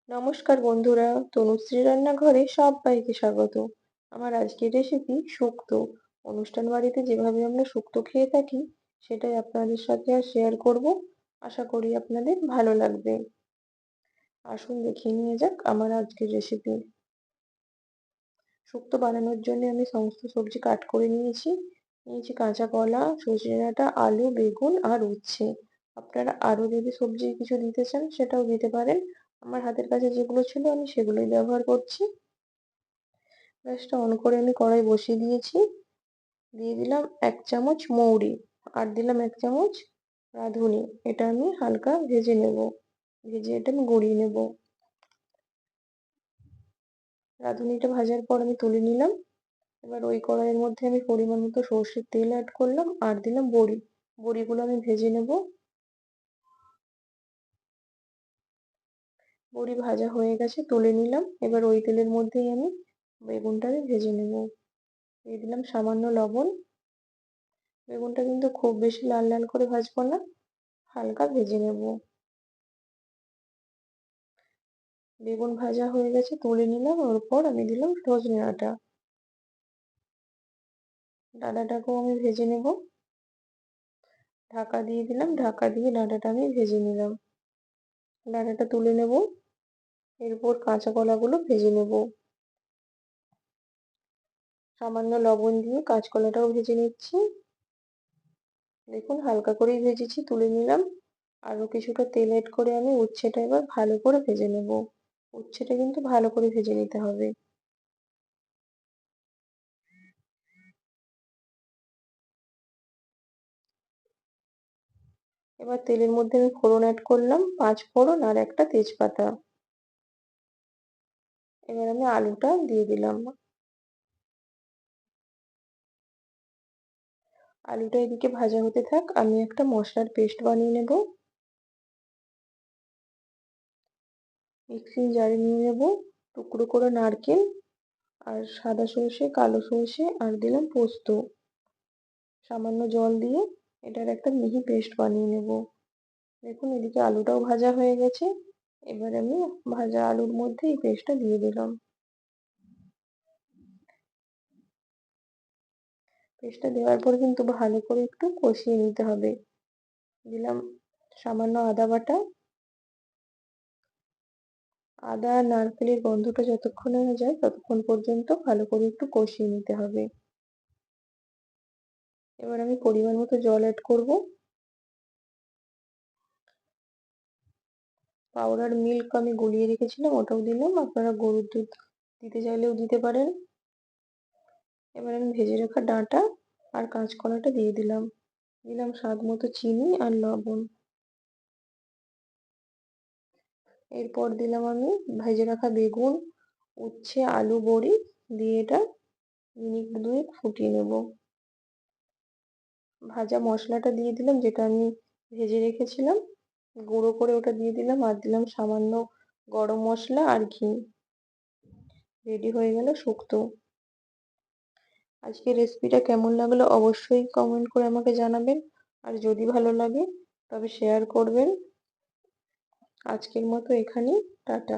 নমস্কার বন্ধুরা, তনুশ্রী রান্নাঘরে সবাইকে স্বাগত। আমার আজকের রেসিপি শুক্তো। অনুষ্ঠান বাড়িতে যেভাবে আমরা শুক্তো খেয়ে থাকি সেটাই আপনাদের সাথে শেয়ার করব। আশা করি আপনাদের ভালো লাগবে। আসুন দেখিয়ে নিয়ে যাক আমার আজকের রেসিপি। শুক্তো বানানোর জন্য আমি সমস্ত সবজি কাট করে নিয়েছি কাঁচা কলা, সজনে ডাঁটা, আলু, বেগুন আর উচ্ছে। আপনারা আরো যদি সবজি কিছু দিতে চান সেটাও দিতে পারেন। আমার হাতের কাছে যেগুলো ছিল আমি সেগুলোই ব্যবহার করছি। গ্যাসটা অন করে আমি কড়াই বসিয়ে দিয়েছি। দিয়ে দিলাম 1 চামচ মৌরি আর দিলাম 1 চামচ রাঁধুনি। এটা আমি হালকা ভেজে নেব। ভেজে এটা আমি গড়িয়ে নেব। রাঁধুনিটা ভাজার পর আমি তুলে নিলাম। এবার ওই কড়াইয়ের মধ্যে আমি পরিমাণ মতো সর্ষের তেল অ্যাড করলাম আর দিলাম বড়ি। বড়িগুলো আমি ভেজে নেব। বড়ি ভাজা হয়ে গেছে, তুলে নিলাম। এবার ওই তেলের মধ্যেই আমি বেগুনটা ভেজে নেব। দিয়ে দিলাম সামান্য লবণ। বেগুনটা কিন্তু খুব বেশি লাল লাল করে ভাজবো না, হালকা ভেজে নেব। বেগুন ভাজা হয়ে গেছে, তুলে নিলাম। ওর উপর আমি দিলাম সজনে ডাঁটা। ডাঁটাটাকেও আমি ভেজে নেব। ঢাকা দিয়ে দিলাম, ঢাকা দিয়ে ডাঁটাটা আমি ভেজে নিলাম। ডাঁটাটা তুলে নেব। এরপর কাঁচা কলাগুলো ভেজে নেব। সামান্য লবণ দিয়ে কাঁচকলাটাও ভেজে নিচ্ছি। দেখুন হালকা করেই ভেজেছি, তুলে নিলাম। আরো কিছুটা তেল অ্যাড করে আমি উচ্ছেটা এবার ভালো করে ভেজে নেব। উচ্ছেটা কিন্তু ভালো করে ভেজে নিতে হবে। এবার তেলের মধ্যে আমি ফোড়ন অ্যাড করলাম, 5 ফোড়ন আর একটা তেজপাতা। এবার আমি আলুটা দিয়ে দিলাম। আলুটা এদিকে ভাজা হতে থাক, আমি একটা মশলার পেস্ট বানিয়ে নেব। মিক্সিং জারে নিয়ে নেব টুকরো করে নারকেল আর সাদা সর্ষে, কালো সর্ষে আর দিলাম পোস্ত। সামান্য জল দিয়ে এটার একটা মিহি পেস্ট বানিয়ে নেব। দেখুন এদিকে আলুটাও ভাজা হয়ে গেছে। এবার আমি ভাজা আলুর মধ্যে এই পেস্টটা দিয়ে দিলাম। পেস্টটা দেওয়ার পর কিন্তু ভালো করে একটু কষিয়ে নিতে হবে। দিলাম সামান্য আদা বাটা। আদা আর নারকেলের গন্ধটা যতক্ষণ না যায় ততক্ষণ পর্যন্ত ভালো করে একটু কষিয়ে নিতে হবে। এবার আমি পরিমাণ মতো জল অ্যাড করব। পাউডার মিল্ক আমি গলিয়ে রেখেছিলাম, ওটাও দিলাম। আপনারা গরুর দুধ দিতে চাইলেও দিতে পারেন। এবার আমি ভেজে রাখা ডাঁটা আর কাঁচকলাটা দিয়ে দিলাম। দিলাম স্বাদ মতো চিনি আর লবণ। এরপর দিলাম আমি ভেজে রাখা বেগুন, উচ্ছে, আলু, বড়ি দিয়ে এটা মিনিট 2 ফুটিয়ে নেব। ভাজা মশলাটা দিয়ে দিলাম, যেটা আমি ভেজে রেখেছিলাম গুঁড়ো করে, ওটা দিয়ে দিলাম আর দিলাম সামান্য গরম মশলা আর ঘি। রেডি হয়ে গেল শুক্তো। আজকের রেসিপিটা কেমন লাগলো অবশ্যই কমেন্ট করে আমাকে জানাবেন। আর যদি ভালো লাগে তবে শেয়ার করবেন। আজকের মতো এখানেই, টাটা।